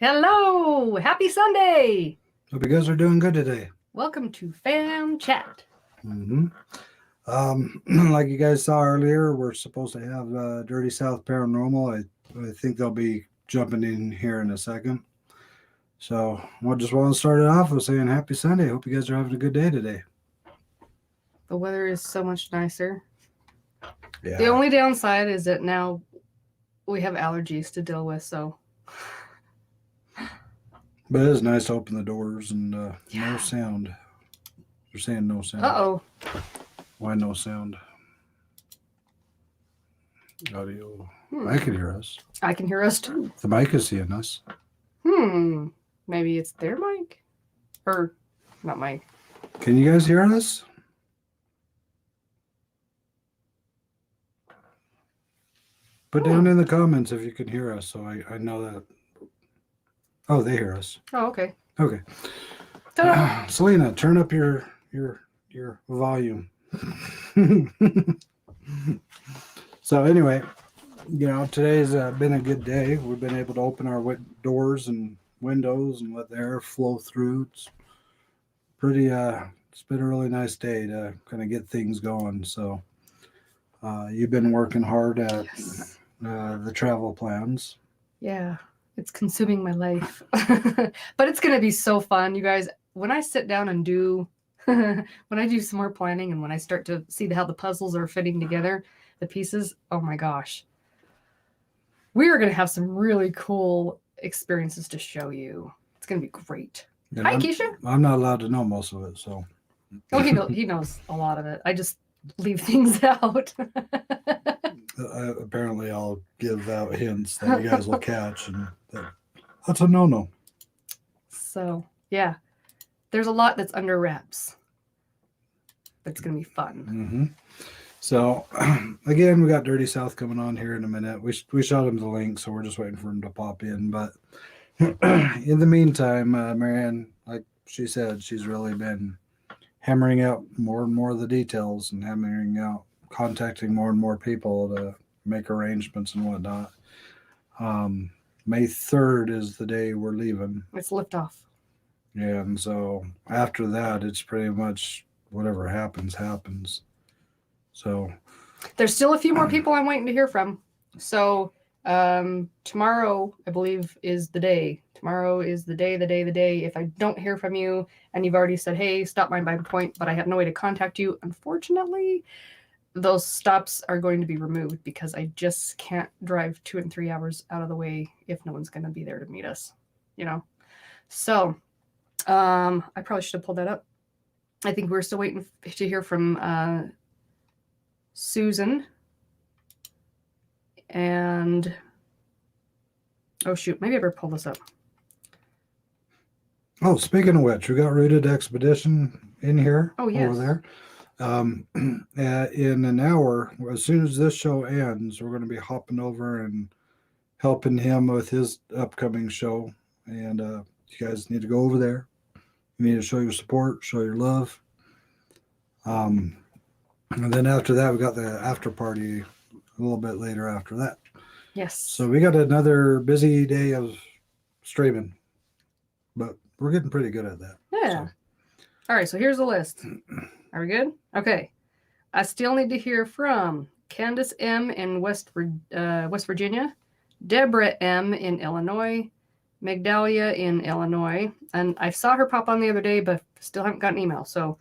Hello! Happy Sunday! Hope you guys are doing good today. Welcome to Fam Chat. Like you guys saw earlier, we're supposed to have Dirty South Paranormal. I think they'll be jumping in here in a second. So I just want to start it off with saying happy Sunday. Hope you guys are having a good day today. The weather is so much nicer. Yeah. The only downside is that now we have allergies to deal with, so... But it is nice to open the doors and no sound. They're saying no sound. Uh-oh. Why no sound? Audio. I can hear us. I can hear us too. The mic is seeing us. Maybe it's their mic? Or, not mic. Can you guys hear us? Put down in the comments if you can hear us, so I know that. Oh, they hear us. Oh, okay. Okay. Selena, turn up your volume. So anyway, today's been a good day. We've been able to open our doors and windows and let the air flow through. It's pretty. It's been a really nice day to kind of get things going. So you've been working hard at the travel plans. Yeah. It's consuming my life. But it's going to be so fun, you guys. When I sit down and when I do some more planning and when I start to see how the puzzles are fitting together, the pieces, oh my gosh. We are going to have some really cool experiences to show you. It's going to be great. And Hi, Keisha. I'm not allowed to know most of it, so. Oh, he knows a lot of it. I just leave things out. Apparently, I'll give out hints that you guys will catch, and that's a no-no. So, yeah, there's a lot that's under wraps. That's going to be fun. Mm-hmm. So, again, we got Dirty South coming on here in a minute. We shot him the link, so we're just waiting for him to pop in. But in the meantime, Marianne, like she said, she's really been hammering out more and more of the details and contacting more and more people to make arrangements and whatnot. May 3rd is the day we're leaving. It's liftoff. Yeah, and so after that, it's pretty much whatever happens. So there's still a few more people I'm waiting to hear from. So tomorrow, I believe, is the day. Tomorrow is the day. If I don't hear from you and you've already said, hey, stop by point, but I have no way to contact you, unfortunately, those stops are going to be removed because I just can't drive 2 and 3 hours out of the way if no one's going to be there to meet us, So I probably should have pulled that up. I think we're still waiting to hear from Susan. And, oh shoot, maybe I better pull this up. Oh, speaking of which, we got Rooted Expedition in here. Oh, yes. Over there. In an hour, as soon as this show ends, we're going to be hopping over and helping him with his upcoming show. And you guys need to go over there. You need to show your support, show your love. And then after that, we got the after party a little bit later after that. Yes. So we got another busy day of streaming, but we're getting pretty good at that. Yeah. So. All right. So here's the list. Are we good? Okay. I still need to hear from Candace M. in West Virginia, Deborah M. in Illinois, Magdalia in Illinois, and I saw her pop on the other day, but still haven't got an email. So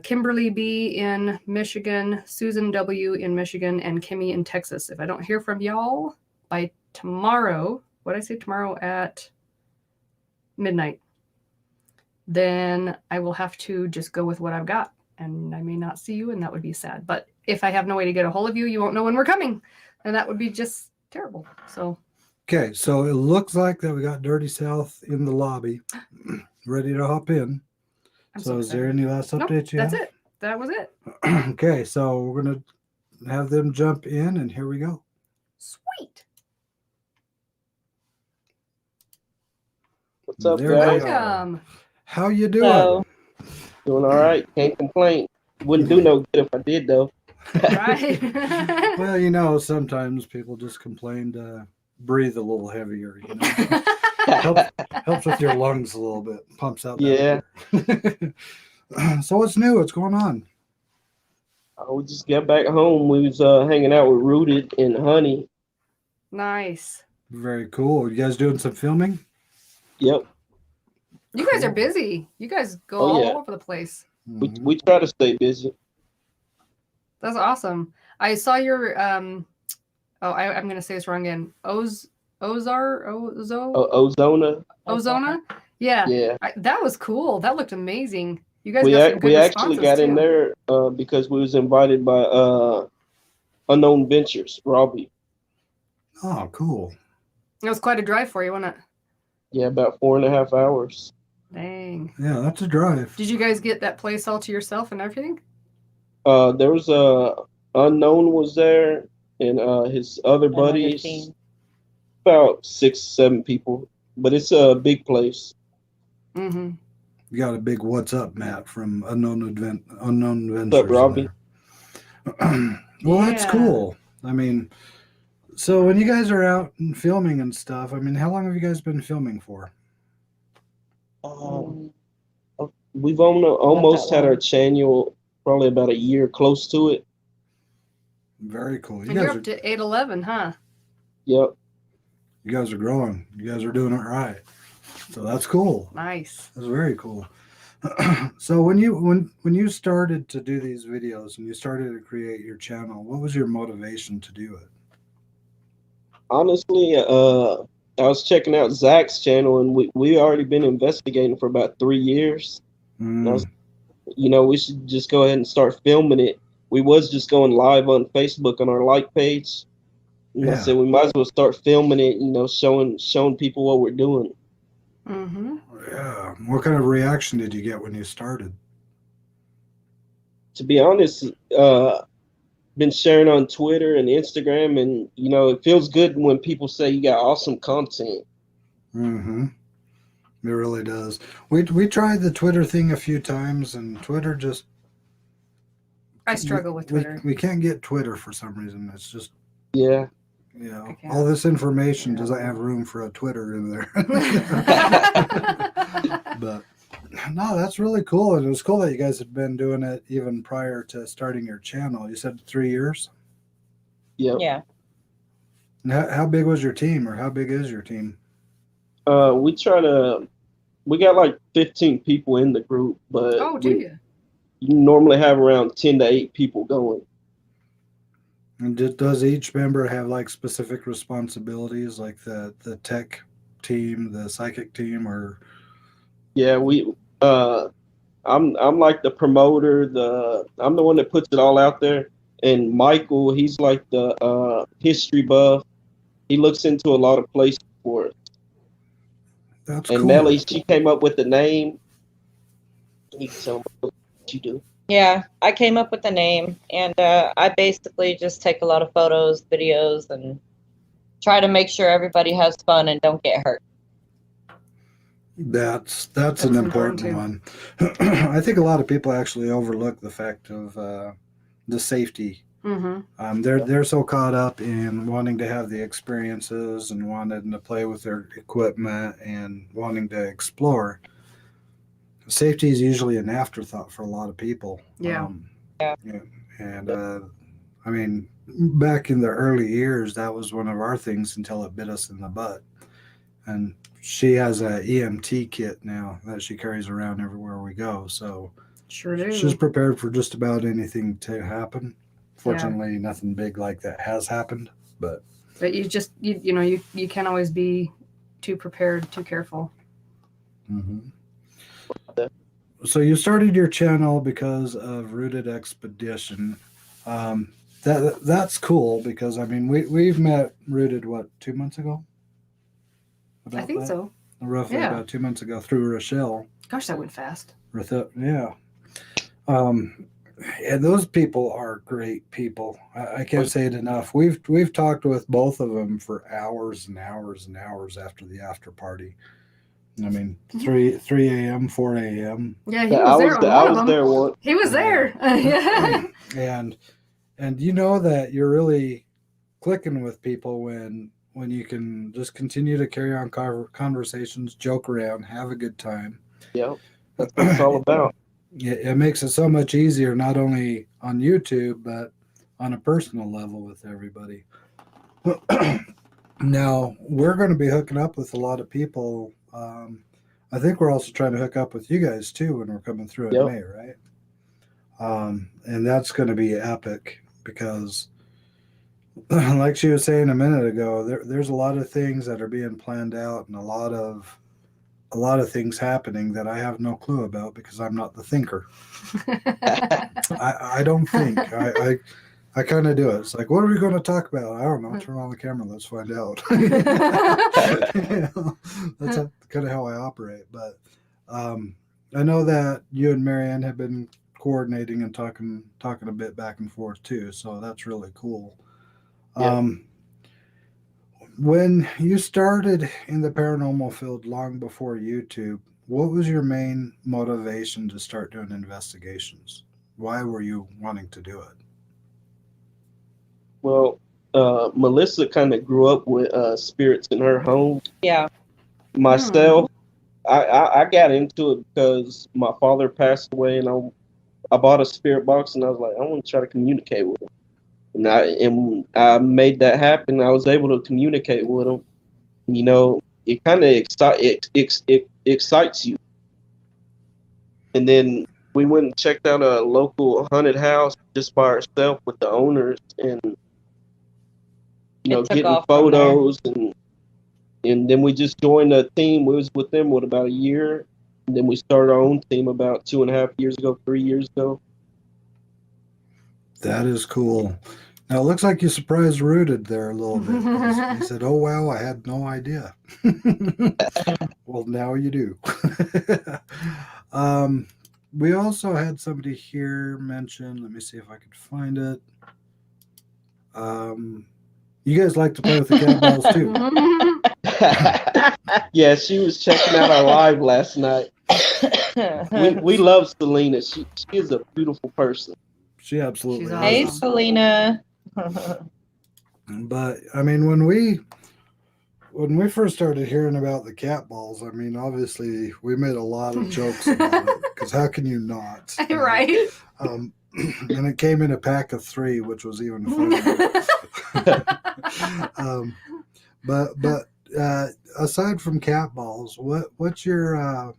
Kimberly B. in Michigan, Susan W. in Michigan, and Kimmy in Texas. If I don't hear from y'all by tomorrow, what did I say, tomorrow at midnight, then I will have to just go with what I've got. And I may not see you, and that would be sad. But if I have no way to get a hold of you, you won't know when we're coming. And that would be just terrible. So. Okay, so it looks like that we got Dirty South in the lobby, ready to hop in. So is there any last update you have? That's it. That was it. Okay, so we're going to have them jump in, and here we go. Sweet. What's up, guys? Welcome. How you doing? Hello. Doing all right. Can't complain. Wouldn't do no good if I did, though. Right. Well, sometimes people just complain to breathe a little heavier. helps with your lungs a little bit. Pumps out. Yeah. So what's new? What's going on? We just got back home. We was hanging out with Rooted and Honey. Nice. Very cool. You guys doing some filming? Yep. You guys are busy. You guys go Oh, all yeah. over the place. We try to stay busy. That's awesome. I saw your I'm gonna say this wrong again. Ozona. Ozona? Yeah. Yeah. That was cool. That looked amazing. You guys got some good We actually responses got in too. there because we was invited by Unknown Ventures, Robbie. Oh, cool. It was quite a drive for you, wasn't it? Yeah, about 4.5 hours. Dang. Yeah, that's a drive. Did you guys get that place all to yourself and everything? There was Unknown was there and his other buddies. team. About 6-7 people, but it's a big place. Mm-hmm. You got a big what's up, Matt, from Unknown Ventures. What's up, Robbie? Well, that's Yeah. cool. I mean, so when you guys are out and filming and stuff, I mean, how long have you guys been filming for? We've almost that had our long. channel probably about a year, close to it. Very cool. And you're up to 811, huh? Yep. You guys are growing. You guys are doing it right. So that's cool. Nice. That's very cool. So when you started to do these videos and you started to create your channel, what was your motivation to do it? Honestly, I was checking out Zach's channel, and we already been investigating for about 3 years. And I was, we should just go ahead and start filming it. We was just going live on Facebook on our like page. And I said we might as well start filming it, showing people what we're doing. Mm-hmm. Yeah. What kind of reaction did you get when you started? To be honest, been sharing on Twitter and Instagram, and it feels good when people say you got awesome content. Mm-hmm. It really does. We tried the Twitter thing a few times, and Twitter just I struggle with Twitter. We can't get Twitter for some reason. It's just Yeah. All this information doesn't have room for a Twitter in there. But no, that's really cool. And it was cool that you guys had been doing it even prior to starting your channel. You said 3 years? Yep. Yeah. And how big was your team, or how big is your team? We got like 15 people in the group, but Oh, do you? you normally have around 10 to 8 people going. And does each member have like specific responsibilities, like the tech team, the psychic team, or? Yeah, I'm like the promoter. I'm the one that puts it all out there. And Michael, he's like the history buff. He looks into a lot of places for us. That's and cool. Melly, she came up with the name. You can tell me what you do. Yeah, I came up with the name, and I basically just take a lot of photos, videos, and try to make sure everybody has fun and don't get hurt. That's an important one. I think a lot of people actually overlook the fact of the safety. Mm-hmm. They're so caught up in wanting to have the experiences and wanting to play with their equipment and wanting to explore. Safety is usually an afterthought for a lot of people. Yeah. And I mean, back in the early years, that was one of our things until it bit us in the butt. And she has a EMT kit now that she carries around everywhere we go. So sure do. She's prepared for just about anything to happen. Fortunately, nothing big like that has happened. But you just you can't always be too prepared, too careful. Mm-hmm. So you started your channel because of Rooted Expedition. That's cool because I mean we've met Rooted 2 months ago? I think so. Roughly about 2 months ago through Rochelle. Gosh, that went fast. Yeah. And those people are great people. I can't say it enough. We've talked with both of them for hours and hours and hours after the after party. I mean, 3 a.m., 4 a.m. Yeah, he was there. I was there once. He was there. Yeah. And you know that you're really clicking with people when when you can just continue to carry on conversations, joke around, have a good time. Yeah, that's what it's all about. It makes it so much easier, not only on YouTube, but on a personal level with everybody. Now, we're going to be hooking up with a lot of people. I think we're also trying to hook up with you guys too when we're coming through in Yep. May, right? And that's going to be epic because, like she was saying a minute ago, there's a lot of things that are being planned out and a lot of things happening that I have no clue about because I'm not the thinker. I don't think. I kind of do it. It's like, what are we going to talk about? I don't know. Turn on the camera. Let's find out. That's kind of how I operate. But I know that you and Marianne have been coordinating and talking a bit back and forth too. So that's really cool. Yeah. When you started in the paranormal field long before YouTube, what was your main motivation to start doing investigations? Why were you wanting to do it? Well, Melissa kind of grew up with spirits in her home. Yeah. Myself, I got into it because my father passed away, and I bought a spirit box, and I was like, I want to try to communicate with him. And I made that happen. I was able to communicate with him. You know, it kind of excites you. And then we went and checked out a local haunted house just by ourselves with the owners, and getting photos, and then we just joined a team. We was with them about a year, and then we started our own team about 2.5 years ago, 3 years ago. That is cool. Now it looks like you surprised Rooted there a little bit. He said, "Oh wow, I had no idea." Well, now you do. We also had somebody here mention. Let me see if I could find it. You guys like to play with the cat balls too? Yeah, she was checking out our live last night. We love Selena. She is a beautiful person. She absolutely is. Hey, Selena. But I mean, when we first started hearing about the cat balls, I mean, obviously we made a lot of jokes about it because how can you not? Right. And it came in a pack of 3, which was even funnier. But aside from cat balls, what's your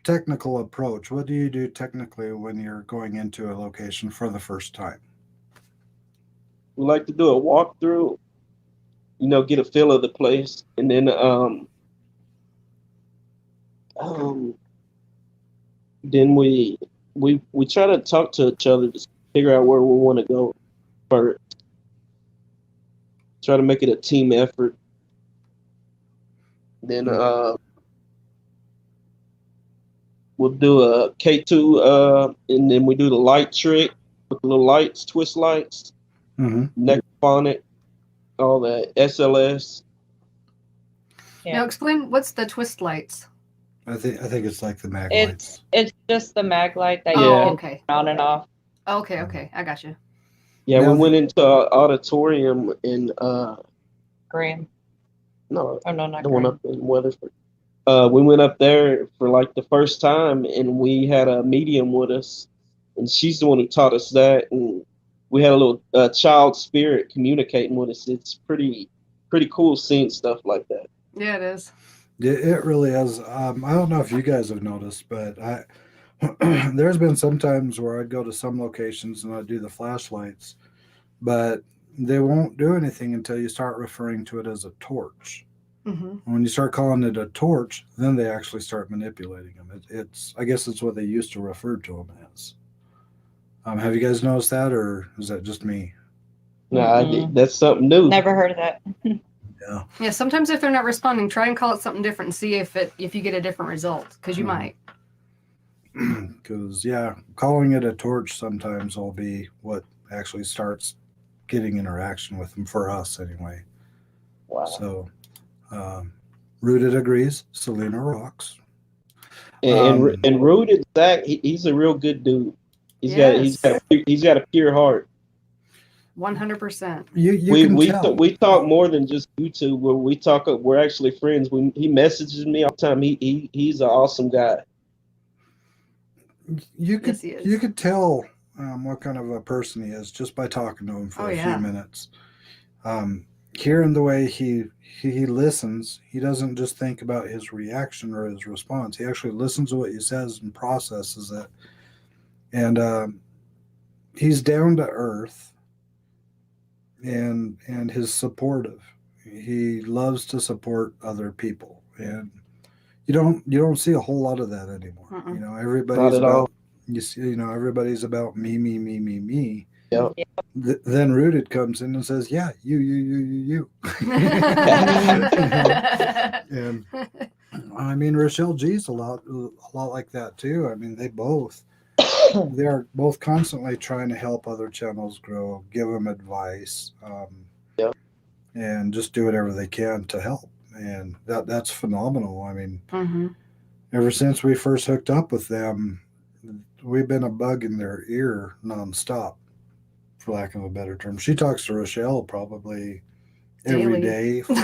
technical approach? What do you do technically when you're going into a location for the first time? We like to do a walkthrough, get a feel of the place, and then then we try to talk to each other to figure out where we want to go first. Try to make it a team effort. Then we'll do a K2, and then we do the light trick with the little lights, twist lights, necrophonic, all that, SLS. Yeah. Now explain what's the twist lights. I think it's like the mag lights. It's just the mag light that you can turn on and off. Okay, I got you. Yeah, we went into an auditorium in Graham. No, not the one up in Weatherford. We went up there for like the first time, and we had a medium with us, and she's the one who taught us that, and we had a little child spirit communicating with us. It's pretty cool seeing stuff like that. Yeah, it is. It really is. I don't know if you guys have noticed, but there's been some times where I'd go to some locations and I'd do the flashlights, but they won't do anything until you start referring to it as a torch. When you start calling it a torch, then they actually start manipulating them. I guess it's what they used to refer to them as. Have you guys noticed that, or is that just me? No, that's something new. Never heard of that. Yeah, sometimes if they're not responding, try and call it something different and see if you get a different result, because you might. Because calling it a torch sometimes will be what actually starts getting interaction with them, for us anyway. Wow. So Rooted agrees. Selena rocks. And Rooted, Zach, he's a real good dude. He's got a pure heart. 100%. You we can we tell. we talk more than just YouTube. Where we talk, we're actually friends. He messages me all the time. He's an awesome guy. You could Yes, he is. you could tell what kind of a person he is just by talking to him for Oh, a yeah. few minutes. Hearing the way he listens, he doesn't just think about his reaction or his response. He actually listens to what he says and processes it. And he's down to earth, and he's supportive. He loves to support other people, and you don't see a whole lot of that anymore. Mm-mm. You know, Not everybody's at all. about everybody's about me. Yeah. Then Rooted comes in and says, "Yeah, you." And I mean, Rochelle G's a lot like that too. I mean, they're both constantly trying to help other channels grow, give them advice, Yep. and just do whatever they can to help. And that's phenomenal. I mean, Mm-hmm. ever since we first hooked up with them, we've been a bug in their ear nonstop, for lack of a better term. She talks to Rochelle probably every Daily. day for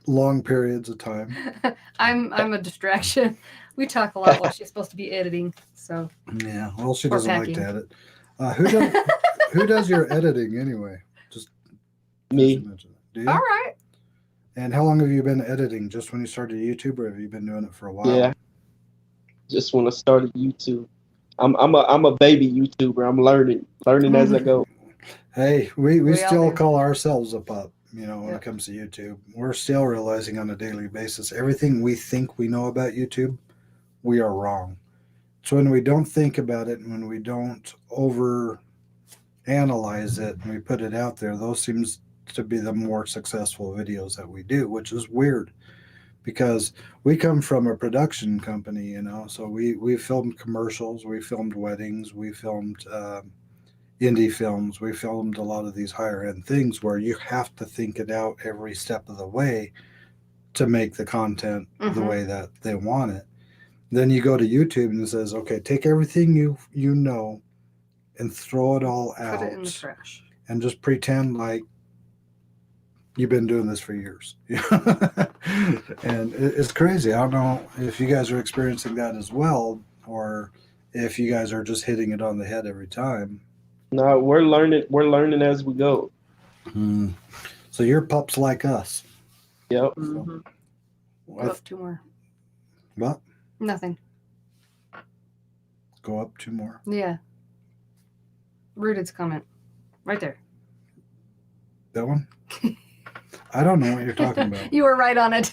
long periods of time. I'm a distraction. We talk a lot while she's supposed to be editing. So Yeah, well, she Or doesn't like packing. to edit. Who does your editing anyway? Just Me. mention it. Do you? all right. And how long have you been editing? Just when you started YouTube, or have you been doing it for a while? Yeah. Just when I started YouTube, I'm a baby YouTuber. I'm learning as I go. Hey, we We all still do. call ourselves a pup, when Yep. it comes to YouTube. We're still realizing on a daily basis everything we think we know about YouTube, we are wrong. So when we don't think about it and when we don't over analyze it and we put it out there, those seems to be the more successful videos that we do, which is weird because we come from a production company, so we filmed commercials, we filmed weddings, we filmed indie films, we filmed a lot of these higher end things where you have to think it out every step of the way to make the content the Mhm. way that they want it. Then you go to YouTube and it says, okay, take everything you know and throw it all out Put it in the trash. and just pretend like you've been doing this for years. And it's crazy. I don't know if you guys are experiencing that as well, or if you guys are just hitting it on the head every time. No, we're learning as we go. So you're pups like us. Yep. Mm-hmm. Go up 2 more. What? Nothing. Go up 2 more. Yeah. Rooted's comment. Right there. That one? I don't know what you're talking about. You were right on it.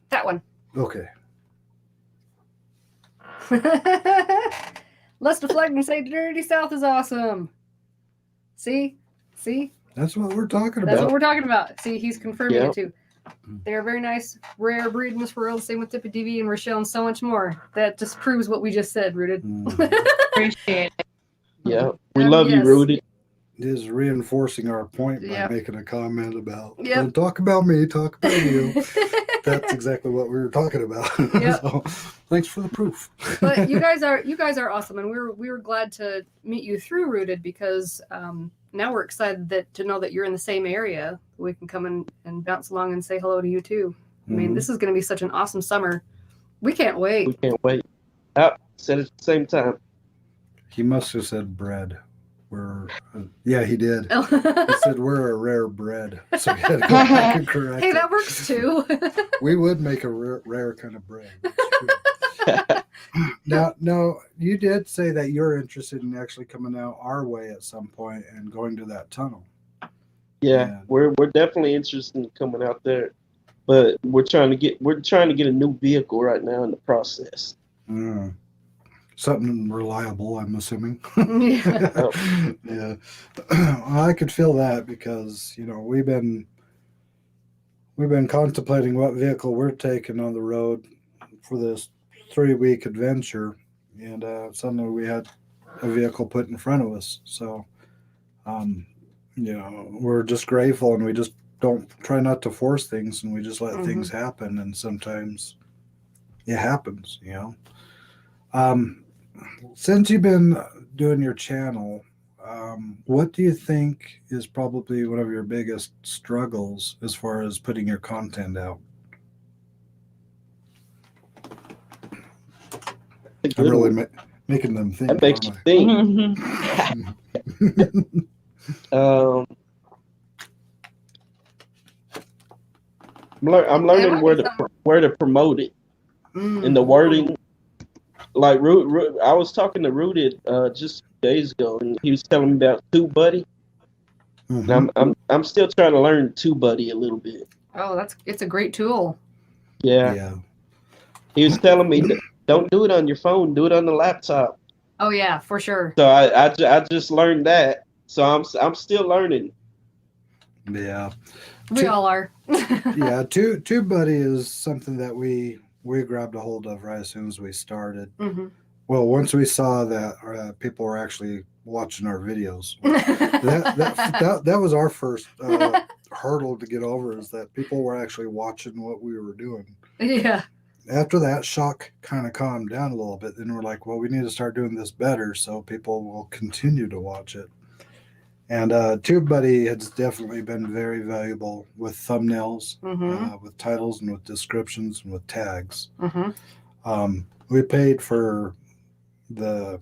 That one. Okay. Let's deflect and say Dirty South is awesome. See? That's what we're talking That's about. what we're talking about. See, he's confirming Yep. it too. They're a very nice, rare breed in this world. Same with TIPATV and Rochelle and so much more. That just proves what we just said, Rooted. Appreciate it. Yeah. We love you, yes. Rudy. It is reinforcing our point by Yep. making a comment about, Yep. don't talk about me, talk about you. That's exactly what we were talking about. Yep. So, thanks for the proof. But you guys are awesome, and we were glad to meet you through Rooted because now we're excited to know that you're in the same area. We can come in and bounce along and say hello to you too. I mean, this is going to be such an awesome summer. We can't wait. We can't wait. Out. Said it at the same time. He must have said bread. Yeah, he did. Oh. He said we're a rare bread. So we had to go back and correct Hey, it. that works too. We would make a rare kind of bread. Now, you did say that you're interested in actually coming out our way at some point and going to that tunnel. Yeah, we're definitely interested in coming out there, but we're trying to get a new vehicle right now in the process. Something reliable, I'm assuming. Yeah. Yeah. I could feel that because we've been contemplating what vehicle we're taking on the road for this 3-week adventure, and suddenly we had a vehicle put in front of us. So, we're just grateful, and we just don't try not to force things, and we just let things happen. And sometimes it happens, since you've been doing your channel, what do you think is probably one of your biggest struggles as far as putting your content out? I'm really making them think. That makes you think. I'm learning where to promote it in the wording. Like I was talking to Rooted just days ago, and he was telling me about TubeBuddy. And I'm still trying to learn TubeBuddy a little bit. Oh, it's a great tool. Yeah. He was telling me, don't do it on your phone, do it on the laptop. Oh yeah, for sure. So I just learned that. So I'm still learning. Yeah. We all are. Yeah, TubeBuddy is something that we grabbed a hold of right as soon as we started. Well, once we saw that people were actually watching our videos, that was our first hurdle to get over, is that people were actually watching what we were doing. Yeah. After that, shock kind of calmed down a little bit. Then we're like, well, we need to start doing this better so people will continue to watch it. And TubeBuddy has definitely been very valuable with thumbnails, with titles, and with descriptions, and with tags. We paid for the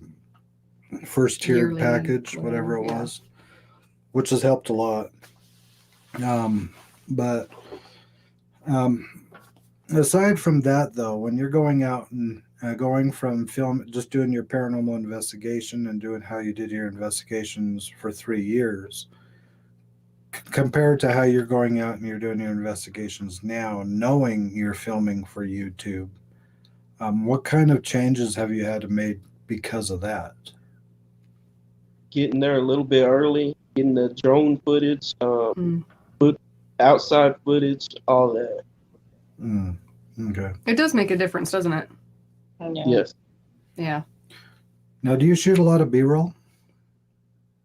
first tiered package, whatever it was, which has helped a lot. But aside from that, though, when you're going out and going from just doing your paranormal investigation and doing how you did your investigations for 3 years, compared to how you're going out and you're doing your investigations now, knowing you're filming for YouTube, what kind of changes have you had to make because of that? Getting there a little bit early, getting the drone footage, outside footage, all that. Okay. It does make a difference, doesn't it? Yeah. Yes. Yeah. Now, do you shoot a lot of B-roll?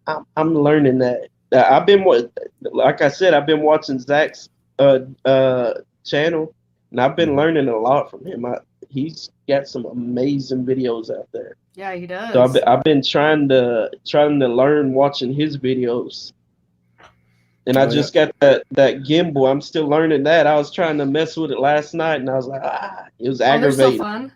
I'm learning that. Like I said, I've been watching Zach's channel, and I've been learning a lot from him. He's got some amazing videos out there. Yeah, he does. So I've been trying to learn watching his videos. And I just got that gimbal. I'm still learning that. I was trying to mess with it last night, and I was like, it was aggravating. They're so fun.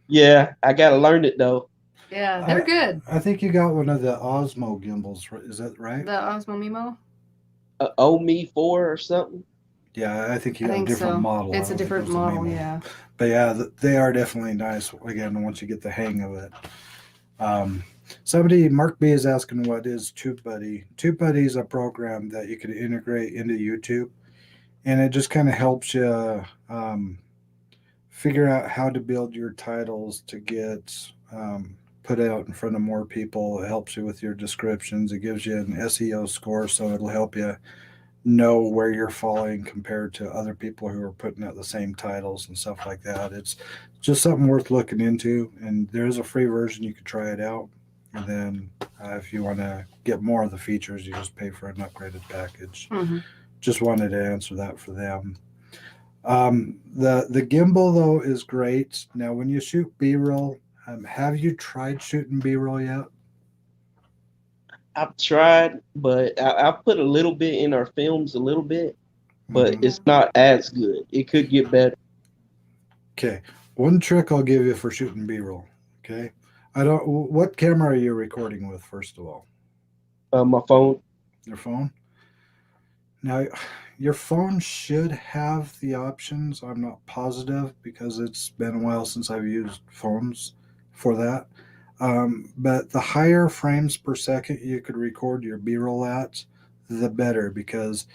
Yeah, I got to learn it, though. Yeah, they're good. I think you got one of the Osmo gimbals. Is that right? The Osmo Mimo? OMI 4 or something? Yeah, I think you got a different model. It's a different model, yeah. But yeah, they are definitely nice, again, once you get the hang of it. Mark B is asking, what is TubeBuddy? TubeBuddy is a program that you can integrate into YouTube, and it just kind of helps you figure out how to build your titles to get put out in front of more people. It helps you with your descriptions. It gives you an SEO score, so it'll help you know where you're falling compared to other people who are putting out the same titles and stuff like that. It's just something worth looking into, and there is a free version. You can try it out, and then if you want to get more of the features, you just pay for an upgraded package. Just wanted to answer that for them. The gimbal, though, is great. Now, when you shoot B-roll, have you tried shooting B-roll yet? I've tried, but I've put a little bit in our films, but it's not as good. It could get better. Okay. One trick I'll give you for shooting B-roll. Okay. What camera are you recording with, first of all? My phone. Your phone? Now, your phone should have the options. I'm not positive because it's been a while since I've used phones for that. But the higher frames per second you could record your B-roll at, the better, because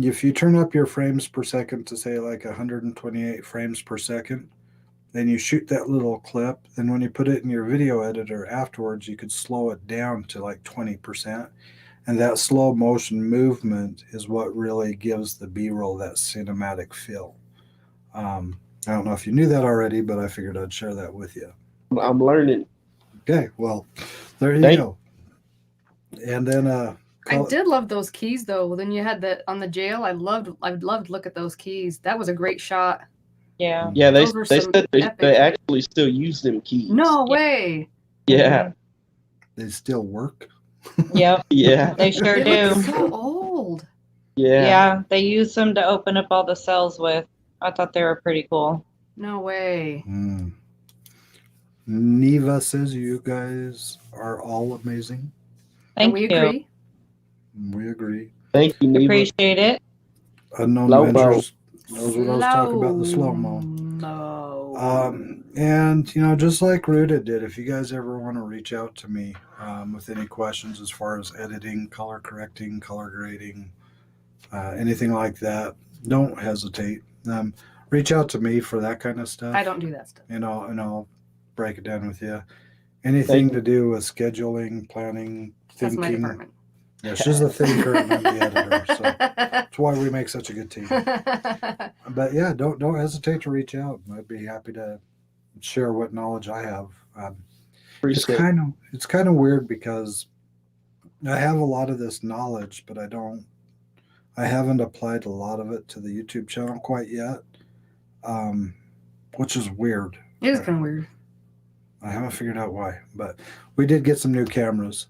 if you turn up your frames per second to say like 128 frames per second, then you shoot that little clip, then when you put it in your video editor afterwards, you could slow it down to like 20%. And that slow motion movement is what really gives the B-roll that cinematic feel. I don't know if you knew that already, but I figured I'd share that with you. I'm learning. Okay, well, there you go. And then I did love those keys, though. Then you had that on the jail. I'd love to look at those keys. That was a great shot. Yeah. Yeah, they said they actually still use them keys. No way. Yeah. They still work. Yep, Yeah. they sure They do. look so old. Yeah. Yeah, they use them to open up all the cells with. I thought they were pretty cool. No way. Mm. Neva says you guys are all amazing. And Thank we you. agree. We agree. Thank you, Neva. Appreciate it. Unknown Slow-mo. Ventures knows what I was talking about, the slow-mo. Slow-mo. And, you know, just like Ruta did, if you guys ever want to reach out to me with any questions as far as editing, color correcting, color grading, anything like that, don't hesitate. Reach out to me for that kind of stuff. I don't do that stuff. And I'll break it down with you. Anything to do with scheduling, planning, That's my thinking. department. Yeah, she's the thinker and I'm the editor. So that's why we make such a good team. But yeah, don't hesitate to reach out. I'd be happy to share what knowledge I have. It's Appreciate it. kind of weird because I have a lot of this knowledge, but I haven't applied a lot of it to the YouTube channel quite yet, which is weird. It is kind of weird. I haven't figured out why, but we did get some new cameras.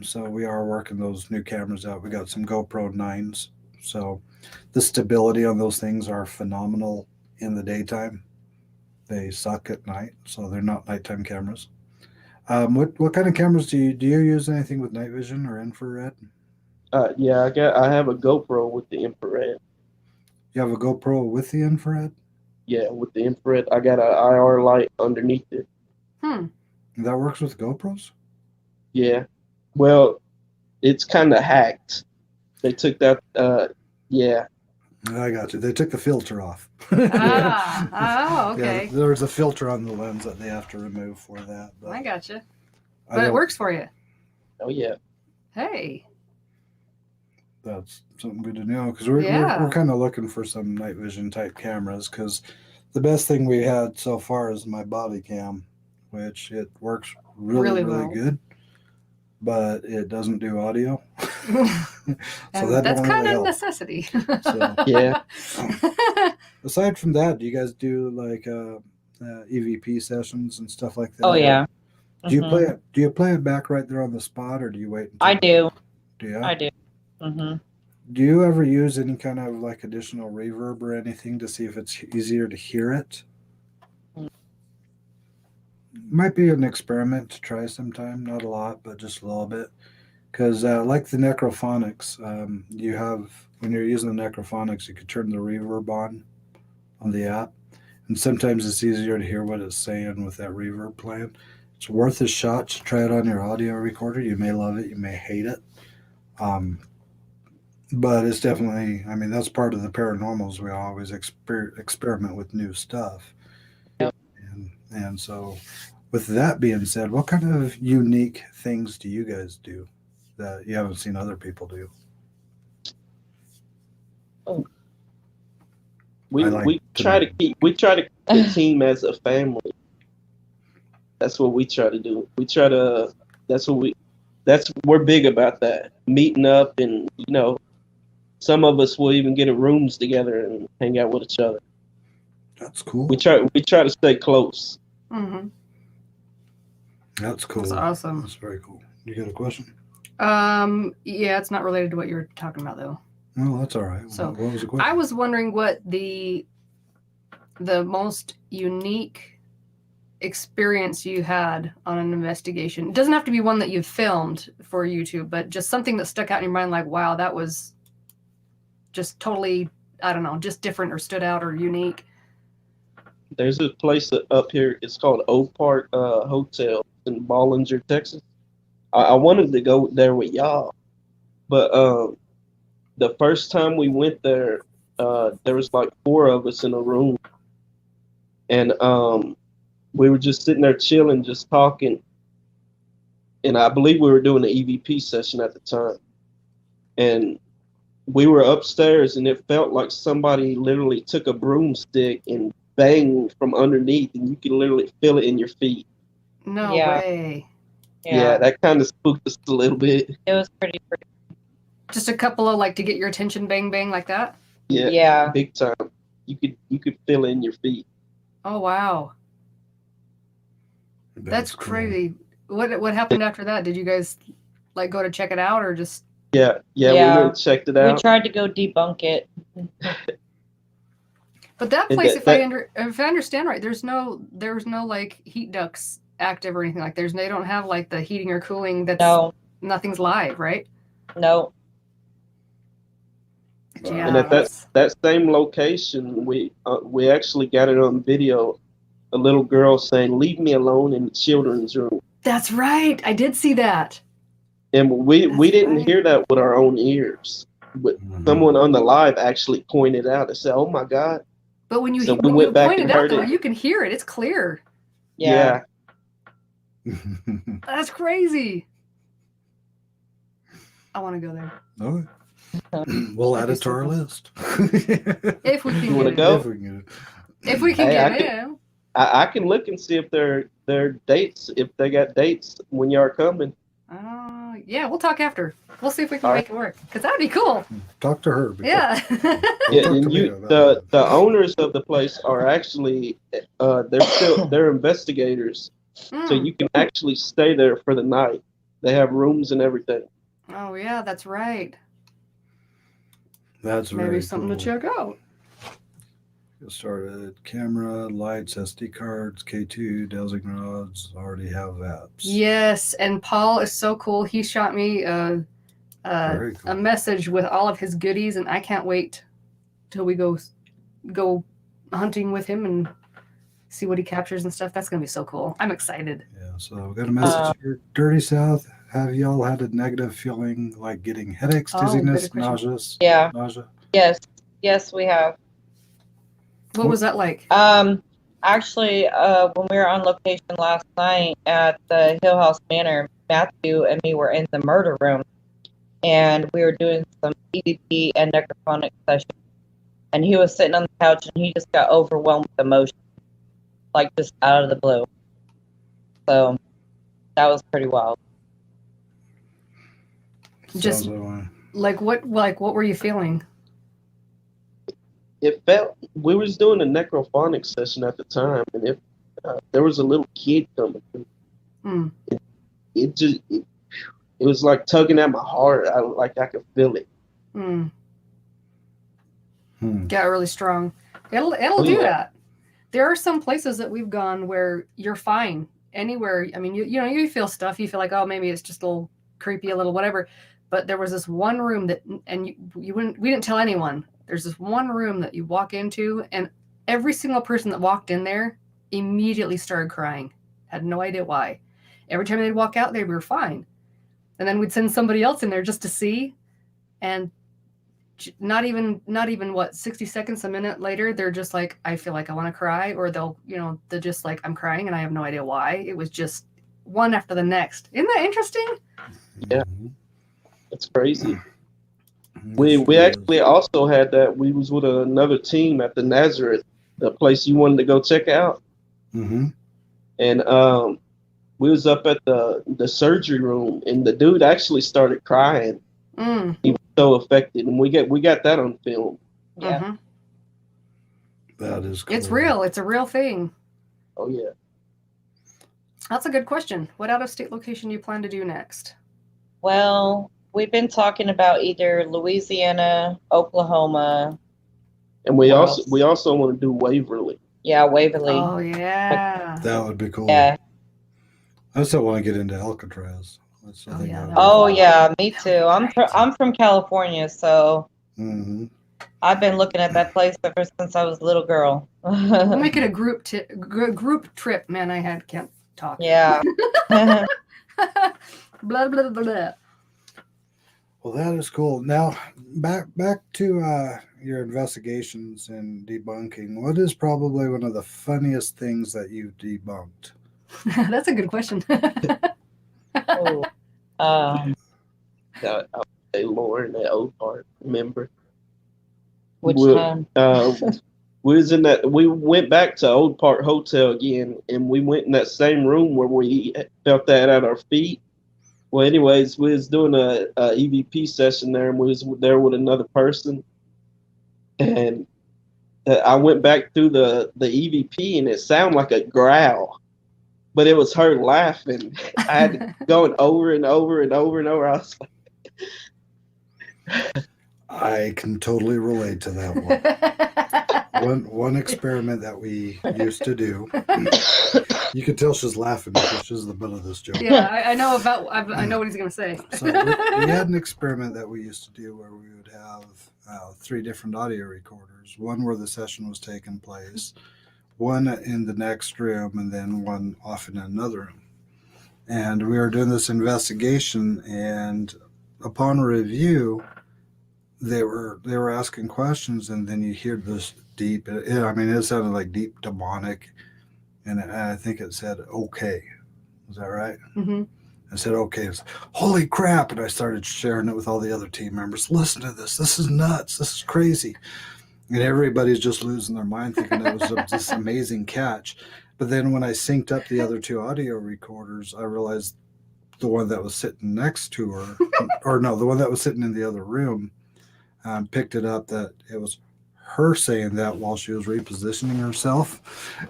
So we are working those new cameras out. We got some GoPro 9s. So the stability on those things are phenomenal in the daytime. They suck at night, so they're not nighttime cameras. What kind of cameras do you use? Anything with night vision or infrared? Yeah, I have a GoPro with the infrared. You have a GoPro with the infrared? Yeah, with the infrared. I got an IR light underneath it. That works with GoPros? Yeah. Well, it's kind of hacked. They took that. Yeah. I got you. They took the filter off. Oh, okay. Yeah, there's a filter on the lens that they have to remove for that. But I gotcha. I But it don't- works for you. Oh yeah. Hey. That's something good to know because we're kind of looking for some night vision type cameras because the best thing we had so far is my body cam, which it works really well. good, but it doesn't do audio. And that that's don't kind really of help. necessity. So, Yeah. aside from that, do you guys do like EVP sessions and stuff like that? Oh yeah. Do you Mhm. play it? Do you play it back right there on the spot, or do you wait? Until I do. Do you? I do. Hmm. Do you ever use any kind of like additional reverb or anything to see if it's easier to hear it? Might be an experiment to try sometime. Not a lot, but just a little bit. Because like the necrophonics, you have when you're using the necrophonics, you could turn the reverb on the app, and sometimes it's easier to hear what it's saying with that reverb playing. It's worth a shot to try it on your audio recorder. You may love it, you may hate it. But it's definitely, I mean, that's part of the paranormals. We always experiment with new stuff. Yep. And so, with that being said, what kind of unique things do you guys do that you haven't seen other people do? We try to keep the team as a family. That's what we try to do. We try to. We're big about that. Meeting up, and some of us will even get in rooms together and hang out with each other. That's cool. We try to stay close. Mm-hmm. That's cool. That's awesome. That's very cool. You got a question? Yeah, it's not related to what you were talking about though. Well, that's all right. So, what was the question? I was wondering what the most unique experience you had on an investigation. It doesn't have to be one that you've filmed for YouTube, but just something that stuck out in your mind like, wow, that was just totally, I don't know, just different or stood out or unique. There's a place up here. It's called Oak Park Hotel in Ballinger, Texas. I wanted to go there with y'all, but the first time we went there, there was like 4 of us in a room, and we were just sitting there chilling, just talking. And I believe we were doing an EVP session at the time, and we were upstairs, and it felt like somebody literally took a broomstick and banged from underneath, and you could literally feel it in your feet. No Yeah. way. Yeah, that kind of spooked us a little bit. It was pretty. Just a couple of like to get your attention, bang bang like that. Yeah. Big time. You could feel it in your feet. Oh wow, that's cool. crazy. what happened after that? Did you guys like go to check it out or just? Yeah, we Yeah. went and checked it We out. tried to go debunk it. But that And place, that- if I understand right, there's no like heat ducts active or anything like. They don't have like the heating or cooling. No, Nothing's live, right? no. Yeah. And at that same location, we actually got it on video. A little girl saying, "Leave me alone in the children's room," That's right. I did see that. and we That's didn't right. hear that with our own ears. But someone on the live actually pointed out and said, "Oh my God!" But when you So when we you went back point and it out heard though, it. you can hear it. It's clear. Yeah. That's crazy. I want to go there. Oh, we'll add That'd be it to our so cool. list. If we can You wanna get go? If we can get it. in. If we can Hey, get I in. I can look and see if their dates, if they got dates when you are coming. Yeah, we'll talk after. We'll see if we can All make it work. Because that'd be cool. Talk to her. because Yeah. Don't Yeah, talk to and me about the owners of the place are actually they're investigators, so Mm. you can actually stay there for the night. They have rooms and everything. Oh yeah, that's right. That's Maybe very something cool. to check out. Get started. Camera, lights, SD cards, K2, dowsing rods. Already have apps. Yes, and Paul is so cool. He shot me Very cool. a message with all of his goodies, and I can't wait till we go hunting with him and see what he captures and stuff. That's gonna be so cool. I'm excited. Yeah, so we got a message here. Dirty South. Have y'all had a negative feeling like getting headaches, Oh, dizziness, good question. Yeah. nausea? Yes, we have. What was that like? Actually, when we were on location last night at the Hill House Manor, Matthew and me were in the murder room, and we were doing some EVP and necrophonic sessions. And he was sitting on the couch, and he just got overwhelmed with emotion, like just out of the blue. So that was pretty wild. Just Sounds like like what were you feeling? It felt we was doing a necrophonic session at the time, and if there was a little kid coming through, Hmm. it was like tugging at my heart. I could feel it. Hmm. Hmm. Got really strong. It'll Oh, do yeah. that. There are some places that we've gone where you're fine anywhere. I mean, you feel stuff. You feel like, oh, maybe it's just a little creepy, a little whatever. But there was this one room that, and we didn't tell anyone. There's this one room that you walk into, and every single person that walked in there immediately started crying. Had no idea why. Every time they'd walk out, they were fine. And then we'd send somebody else in there just to see, and not even what 60 seconds, a minute later, they're just like, I feel like I want to cry, or they're just like, I'm crying and I have no idea why. It was just one after the next. Isn't that interesting? Yeah. Mhm. It's crazy. Mhm. We Sure is. actually also had that. We was with another team at the Nazareth, the place you wanted to go check out, Mhm. and we was up at the surgery room, and the dude actually started crying. Mm. He was so affected, and we got that on film. Yeah. Mhm. That is cool. It's real. It's a real thing. Oh yeah. That's a good question. What out-of-state location do you plan to do next? Well, we've been talking about either Louisiana, Oklahoma. And we What also else? want to do Waverly. Yeah, Waverly. Oh yeah. That would be cool. Yeah. I still want to get into Alcatraz. That's Oh, yeah, that Oh would- yeah, me too. Right. I'm from California, so Mm-hmm. I've been looking at that place ever since I was a little girl. We'll make it a group trip. Man, can't talk. Yeah. Blah blah blah. Well, that is cool. Now, back to your investigations and debunking. What is probably one of the funniest things that you've debunked? That's a good question. Oh. I would say Lauren at Oak Park. Remember? Which we, time? We was in that. We went back to Old Park Hotel again, and we went in that same room where we felt that at our feet. Well, anyways, we was doing a EVP session there, and we was there with another person, and I went back through the EVP, and it sounded like a growl. but it was her laughing. I had to going over and over and over and over. I was like, I can totally relate to that one experiment that we used to do. You could tell she's laughing because she's the butt of this joke. Yeah, I know I know what he's gonna say. So we had an experiment that we used to do where we would have 3 different audio recorders. One where the session was taking place, one in the next room, and then one off in another room. And we were doing this investigation, and upon review, they were asking questions, and then you hear this deep. It sounded like deep demonic, and I think it said "okay." Is that right? Mm-hmm. I said, "Okay." It's, holy crap! And I started sharing it with all the other team members. Listen to this. This is nuts. This is crazy. And everybody's just losing their mind, thinking that was this amazing catch. But then when I synced up the other 2 audio recorders, I realized the one that was sitting next to her, or no, the one that was sitting in the other room, picked it up that it was her saying that while she was repositioning herself.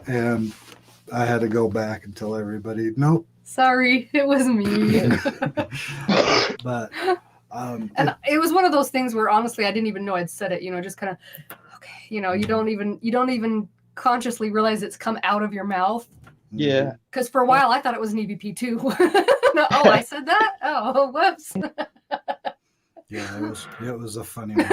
And I had to go back and tell everybody, nope. Sorry, it was me. But and it was one of those things where honestly I didn't even know I'd said it, just kind of okay, you don't even consciously realize it's come out of your mouth. yeah. Because for a while I thought it was an EVP too. Oh, I said that? Oh, whoops. Yeah, it was a funny one.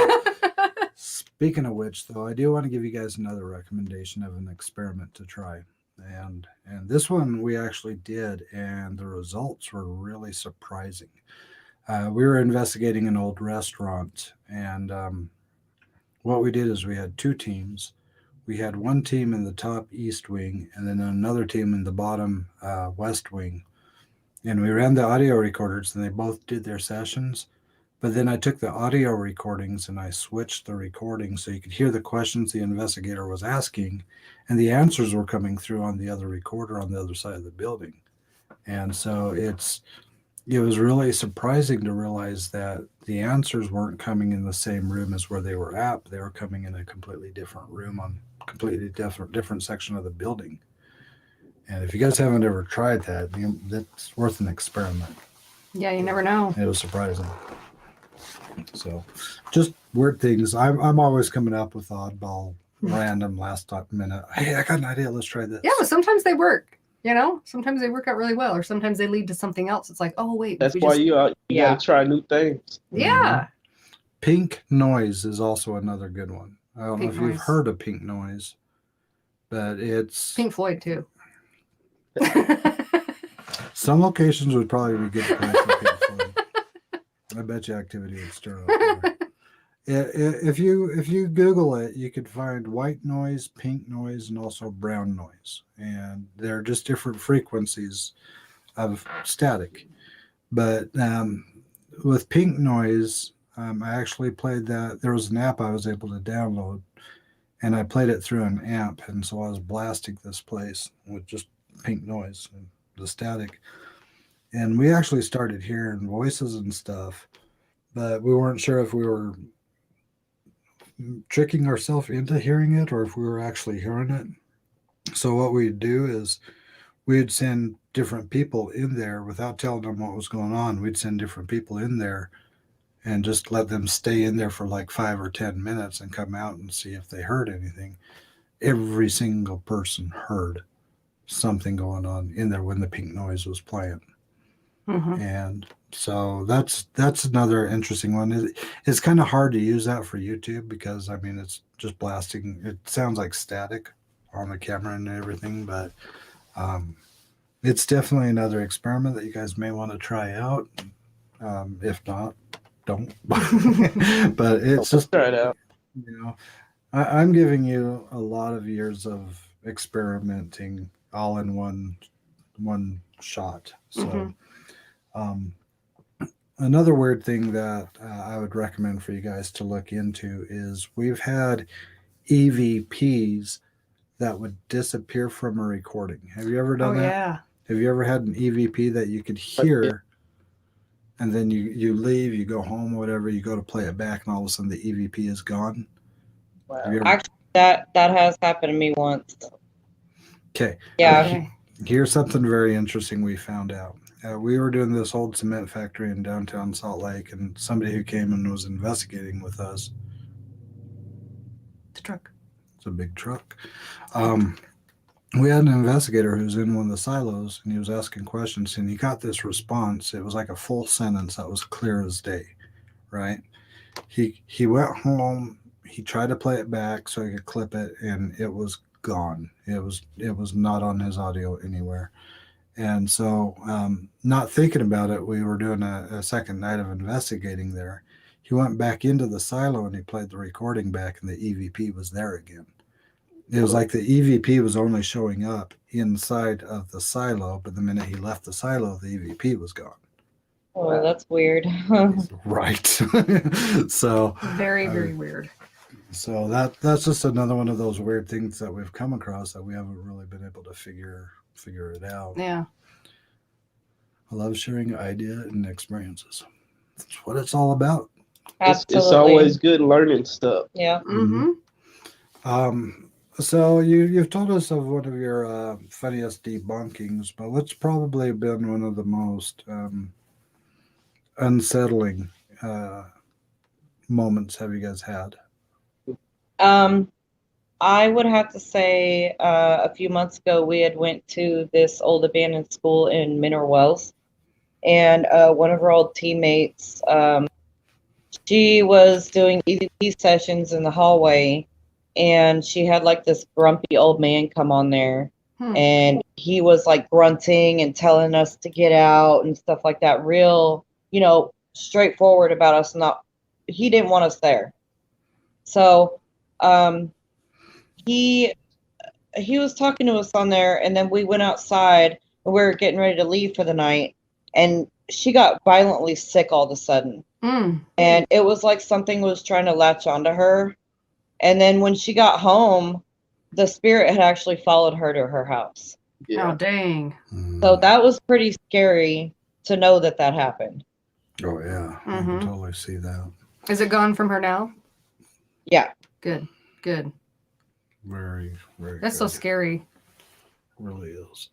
Speaking of which, though, I do want to give you guys another recommendation of an experiment to try. And this one we actually did, and the results were really surprising. We were investigating an old restaurant, and what we did is we had 2 teams. We had one team in the top east wing, and then another team in the bottom west wing. And we ran the audio recorders, and they both did their sessions. But then I took the audio recordings and I switched the recordings so you could hear the questions the investigator was asking, and the answers were coming through on the other recorder on the other side of the building. And so it was really surprising to realize that the answers weren't coming in the same room as where they were at. They were coming in a completely different room on a completely different section of the building. And if you guys haven't ever tried that, that's worth an experiment. Yeah, you never know. It was surprising. So, just weird things. I'm always coming up with oddball, random, last minute. Hey, I got an idea. Let's try this. Yeah, but sometimes they work. Sometimes they work out really well, or sometimes they lead to something else. It's like, oh wait, That's why you gotta try new things. Yeah. Pink noise is also another good one. I don't know if you've noise. heard of pink noise, but it's Pink Floyd too. some locations would probably be good to play for Pink Floyd. I bet you activity would stir up there. If you Google it, you could find white noise, pink noise, and also brown noise, and they're just different frequencies of static. But with pink noise, I actually played that. There was an app I was able to download, and I played it through an amp, and so I was blasting this place with just pink noise and the static. And we actually started hearing voices and stuff, but we weren't sure if we were tricking ourselves into hearing it or if we were actually hearing it. So what we'd do is we'd send different people in there without telling them what was going on. We'd send different people in there and just let them stay in there for like 5 or 10 minutes and come out and see if they heard anything. Every single person heard something going on in there when the pink noise was playing. Mm-hmm. And so that's another interesting one. It's kind of hard to use that for YouTube because it's just blasting. It sounds like static on the camera and everything, but it's definitely another experiment that you guys may want to try out. If not, don't. But it's just try it out. I'm giving you a lot of years of experimenting all in one shot. So. Mm-hmm. Another weird thing that I would recommend for you guys to look into is we've had EVPs that would disappear from a recording. Have you ever done that? Yeah. Have you ever had an EVP that you could hear and then you leave, you go home, whatever, you go to play it back and all of a sudden the EVP is gone? Wow. Actually, that has happened to me once. Okay. Yeah. Okay. Here's something very interesting we found out. We were doing this old cement factory in downtown Salt Lake, and somebody who came and was investigating with us. The truck. It's a big truck. We had an investigator who's in one of the silos, and he was asking questions, and he got this response. It was like a full sentence that was clear as day, right? He went home. He tried to play it back so he could clip it, and it was gone. It was not on his audio anywhere. And so, not thinking about it, we were doing a second night of investigating there. He went back into the silo and he played the recording back, and the EVP was there again. It was like the EVP was only showing up inside of the silo, but the minute he left the silo, the EVP was gone. Oh, that's weird. Right. So Very, very weird. So that's just another one of those weird things that we've come across that we haven't really been able to figure it out. Yeah. I love sharing idea and experiences. That's what it's all about. Absolutely. It's always good learning stuff. Yeah. Mm-hmm. So you've told us of one of your funniest debunkings, but what's probably been one of the most unsettling moments have you guys had? I would have to say a few months ago we had went to this old abandoned school in Mineral Wells, and one of our old teammates, she was doing EVP sessions in the hallway, and she had like this grumpy old man come on there, and he was like grunting and telling us to get out and stuff like that. Real, straightforward about us. He didn't want us there. So he was talking to us on there, and then we went outside and we were getting ready to leave for the night, and she got violently sick all of a sudden. And it was like something was trying to latch onto her. And then when she got home, the spirit had actually followed her to her house. Yeah. Oh, dang. So that was pretty scary to know that happened. Oh, yeah. I can totally see that. Is it gone from her now? Yeah. Good. Very, very That's good. so scary. It really is.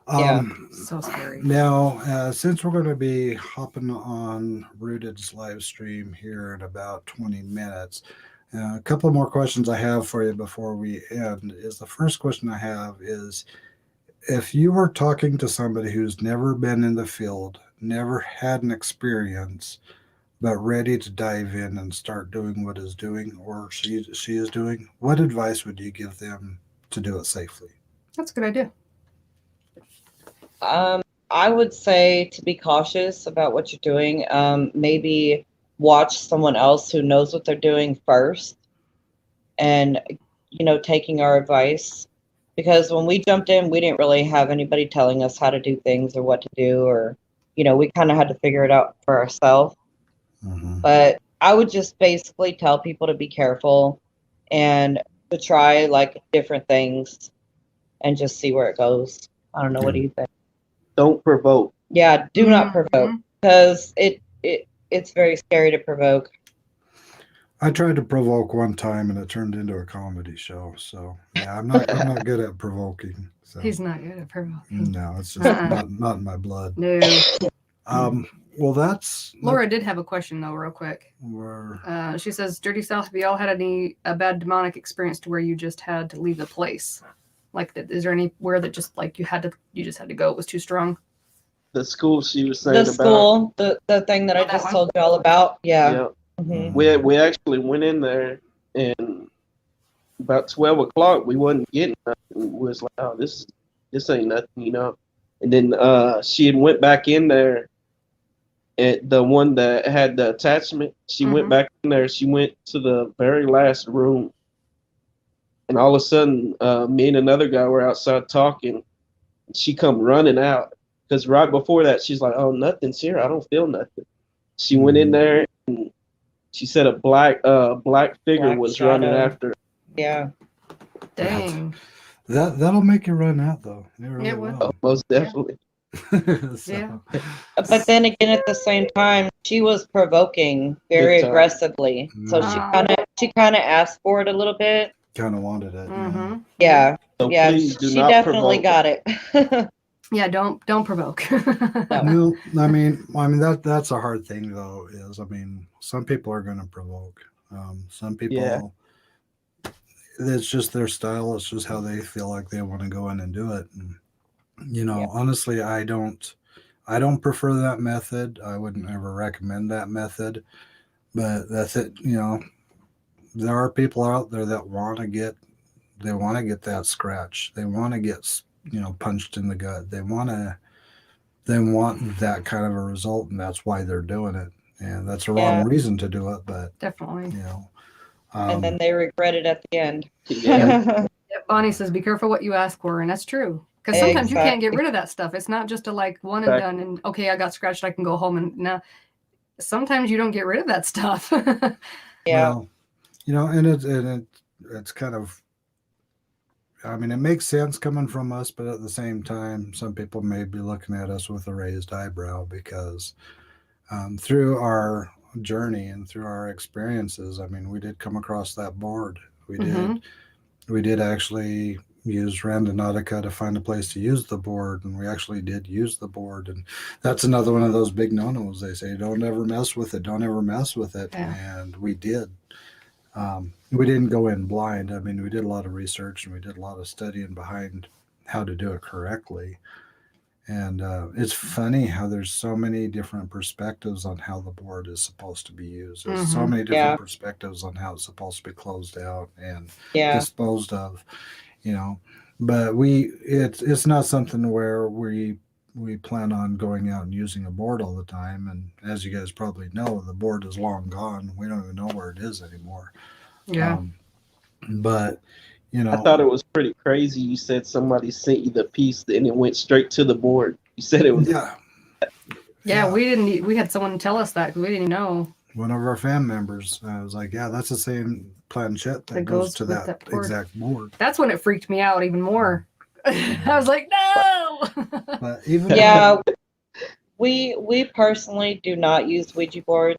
Yeah. So scary. Now, since we're going to be hopping on Rooted's live stream here in about 20 minutes, a couple more questions I have for you before we end. The first question I have is, if you were talking to somebody who's never been in the field, never had an experience, but ready to dive in and start doing what is doing or she is doing, what advice would you give them to do it safely? That's a good idea. I would say to be cautious about what you're doing. Maybe watch someone else who knows what they're doing first, and taking our advice, because when we jumped in, we didn't really have anybody telling us how to do things or what to do, or we kind of had to figure it out for ourselves. But I would just basically tell people to be careful and to try like different things and just see where it goes. I don't know. What do you think? Don't provoke. Yeah, do not provoke, because it's very scary to provoke. I tried to provoke one time and it turned into a comedy show. So yeah, I'm not good at provoking. So. He's not good at provoking. No, it's just not in my blood. No. Well, that's Laura did have a question though, real quick. She says, "Dirty South, have you all had a bad demonic experience to where you just had to leave the place? Like, is there anywhere that just like you just had to go? It was too strong." The school she was saying the about. School, the thing that I just told you all about. Yeah. We actually went in there, and about 12 o'clock we wasn't getting nothing. We was like, oh, this ain't nothing, And then she had went back in there, and the one that had the attachment, she went back in there. She went to the very last room, and all of a sudden, me and another guy were outside talking. She come running out, because right before that, she's like, "Oh, nothing's here. I don't feel nothing." She went in there, and she said a black figure was shadow. running after her. Yeah. Dang. That'll make you run out though. It will. Oh, most definitely. Yeah. But then again, at the same time, she was provoking very aggressively, so she kind of asked for it a little bit. Kind of wanted it. Yeah. So yeah. please do She not definitely provoke. got it. Yeah, don't provoke. No, I mean that's a hard thing though. Is I mean, some people are going to provoke. Some Yeah. people, it's just their style. It's just how they feel like they want to go in and do it. And, Yeah. honestly, I don't prefer that method. I wouldn't ever recommend that method. But that's it. There are people out there that they want to get that scratch. They want to get punched in the gut. They want that kind of a result, and that's why they're doing it. And that's a wrong Yeah. reason to do it, but Definitely. And then they regret it at the end. Yeah. Yep, Bonnie says, "Be careful what you ask for," and that's true. Because sometimes you can't get rid of that stuff. It's not just a like one and done, and okay, I got scratched, I can go home. And now, sometimes you don't get rid of that stuff. Yeah. Well, and it's kind of. I mean, it makes sense coming from us, but at the same time, some people may be looking at us with a raised eyebrow because through our journey and through our experiences, I mean, we did come across that board. We did actually use Randonautica to find a place to use the board, and we actually did use the board. And that's another one of those big no-nos. They say, don't ever mess with it. Don't ever mess with it. Yeah. And we did. We didn't go in blind. I mean, we did a lot of research and we did a lot of studying behind how to do it correctly. And it's funny how there's so many different perspectives on how the board is supposed to be used. There's so many different perspectives on how it's supposed to be closed out and disposed of, But it's not something where we plan on going out and using a board all the time. And as you guys probably know, the board is long gone. We don't even know where it is anymore. Yeah. But I thought it was pretty crazy. You said somebody sent you the piece and it went straight to the board. You said it was. Yeah, we didn't. We had someone tell us that because we didn't know. One of our fan members was like, "Yeah, that's the same planchette that goes to that exact board." That's when it freaked me out even more. I was like, "No!" But even we personally do not use Ouija boards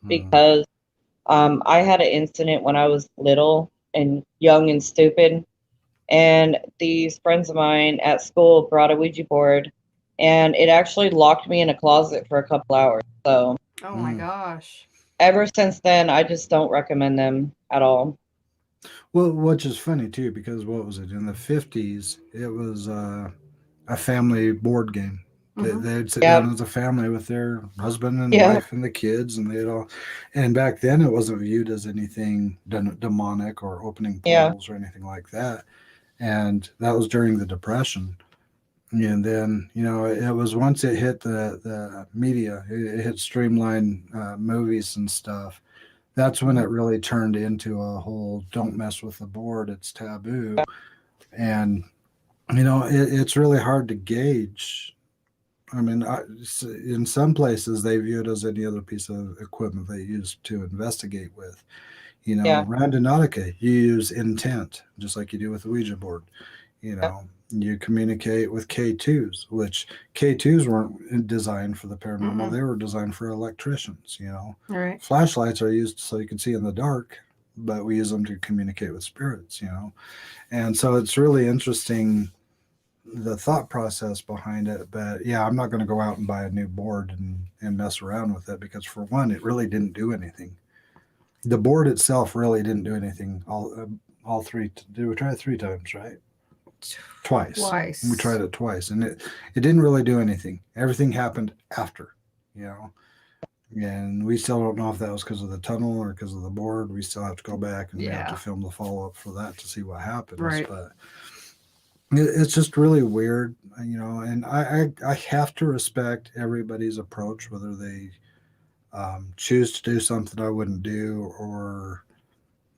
because I had an incident when I was little and young and stupid, and these friends of mine at school brought a Ouija board, and it actually locked me in a closet for a couple hours. So, oh my gosh! Ever since then, I just don't recommend them at all. Well, which is funny too, because what was it in the 50s? It was a family board game. They'd sit down as a family with their husband and wife and the kids, and and back then it wasn't viewed as anything demonic or opening portals or anything like that. And that was during the Depression. And then, it was once it hit the media, it hit streamlined movies and stuff. That's when it really turned into a whole don't mess with the board, it's taboo. And, it's really hard to gauge. I mean, in some places they view it as any other piece of equipment they use to investigate with. Randonautica, you use intent, just like you do with the Ouija board. You communicate with K2s, which K2s weren't designed for the paranormal. They were designed for electricians, Right. Flashlights are used so you can see in the dark, but we use them to communicate with spirits, And so it's really interesting, the thought process behind it. But yeah, I'm not going to go out and buy a new board and mess around with it because, for one, it really didn't do anything. The board itself really didn't do anything. All three. Did we try it 3 times, right? Twice. We tried it twice, and it didn't really do anything. Everything happened after, and we still don't know if that was because of the tunnel or because of the board. We still have to go back and we have to film the follow-up for that to see what happens. Right. But it's just really weird, and I have to respect everybody's approach, whether they choose to do something I wouldn't do or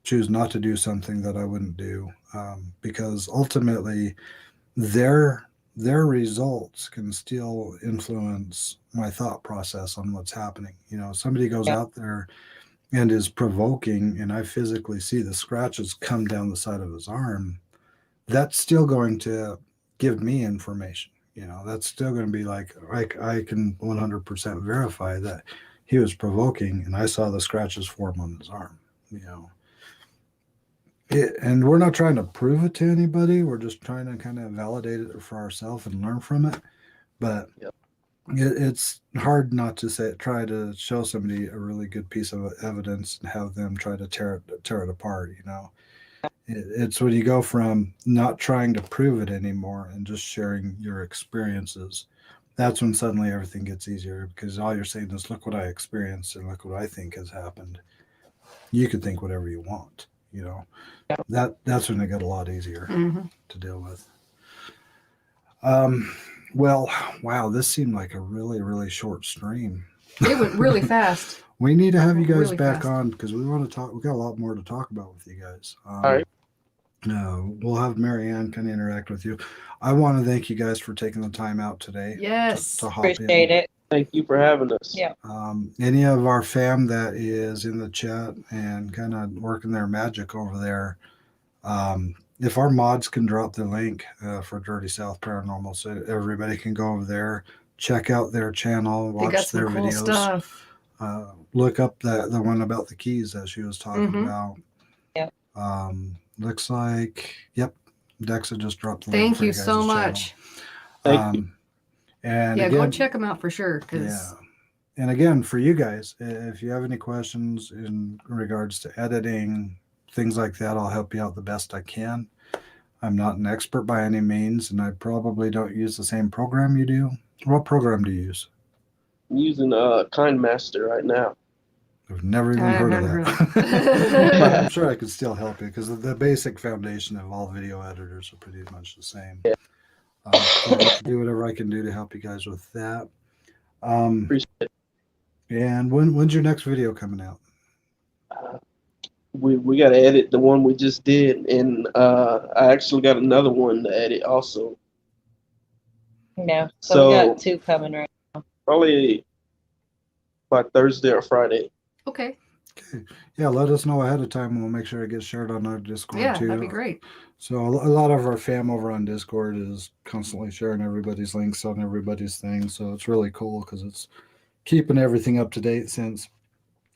choose not to do something that I wouldn't do, because ultimately their results can still influence my thought process on what's happening. Somebody goes out there and is provoking, and I physically see the scratches come down the side of his arm. That's still going to give me information. That's still going to be like I can 100% verify that he was provoking, and I saw the scratches form on his arm. And we're not trying to prove it to anybody. We're just trying to kind of validate it for ourselves and learn from it. But Yep. it's hard not to try to show somebody a really good piece of evidence and have them try to tear it apart. It's when you go from not trying to prove it anymore and just sharing your experiences. That's when suddenly everything gets easier, because all you're saying is, look what I experienced and look what I think has happened. You could think whatever you want, that's when it got a lot easier to deal with. Well, wow, this seemed like a really, really short stream. It went really fast. We need to have you guys Really back fast. on, because we want to talk. We got a lot more to talk about with you guys. All right. We'll have Marianne kind of interact with you. I want to thank you guys for taking the time out today. Yes. To hop Appreciate in. it. Thank you for having us. Yeah. Any of our fam that is in the chat and kind of working their magic over there, if our mods can drop the link for Dirty South Paranormal, so everybody can go over there, check out their channel, They got watch some their cool videos. stuff. Look up the one about the keys that she was talking about. Yep. Looks like, yep, Dexa just dropped the link. Thank for you guys' so channel. much. Thank you. And Yeah, again, go check them out for sure. yeah. And again, for you guys, if you have any questions in regards to editing, things like that, I'll help you out the best I can. I'm not an expert by any means, and I probably don't use the same program you do. What program do you use? I'm using KindMaster right now. I've never even I heard of haven't that. heard But I'm sure I could still help you, because the basic foundation of all video editors are pretty much the same. Yeah. So I'll do whatever I can do to help you guys with that. Appreciate it. And when's your next video coming out? We got to edit the one we just did, and I actually got another one to edit also. Yeah. So So- we got 2 coming right. Probably by Thursday or Friday. Okay. Okay. Yeah, let us know ahead of time, and we'll make sure it gets shared on our Discord Yeah, too. that'd be great. So a lot of our fam over on Discord is constantly sharing everybody's links on everybody's thing. So it's really cool, because it's keeping everything up to date, since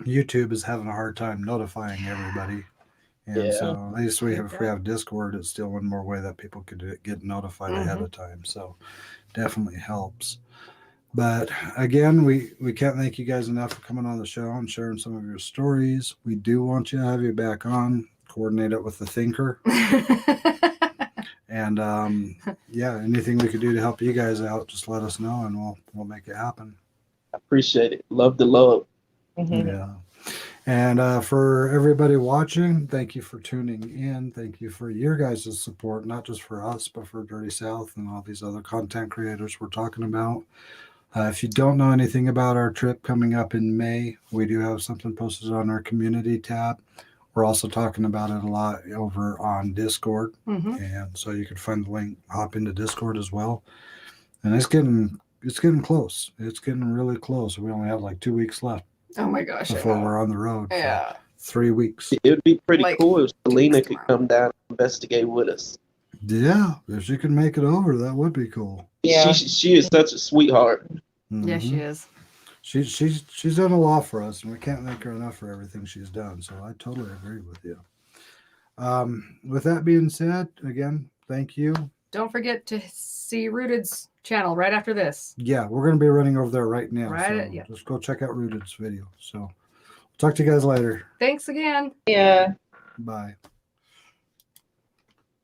YouTube is having a hard time notifying everybody. And Yeah. so at least if we have Discord, it's still one more way that people could get notified ahead of time. So definitely helps. But again, we can't thank you guys enough for coming on the show and sharing some of your stories. We do want you to have you back on, coordinate it with the thinker. And yeah, anything we could do to help you guys out, just let us know, and we'll make it happen. I appreciate it. Love the love. Mhm. Yeah. And for everybody watching, thank you for tuning in. Thank you for your guys' support, not just for us, but for Dirty South and all these other content creators we're talking about. If you don't know anything about our trip coming up in May, we do have something posted on our community tab. We're also talking about it a lot over on Discord. And so you can find the link, hop into Discord as well. And it's getting close. It's getting really close. We only have like 2 weeks left Oh my gosh. I before know. we're on the road. for Yeah. 3 weeks. It would be pretty Like cool if 2 Selena weeks could tomorrow. come down and investigate with us. Yeah, if she can make it over, that would be cool. Yeah. She is such a sweetheart. Yeah, she Mhm. is. She's done a lot for us, and we can't thank her enough for everything she's done. So I totally agree with you. With that being said, again, thank you. Don't forget to see Rooted's channel right after this. Yeah, we're going to be running over there right now. Right, So yeah. just go check out Rooted's video. So talk to you guys later. Thanks again. Yeah. Bye.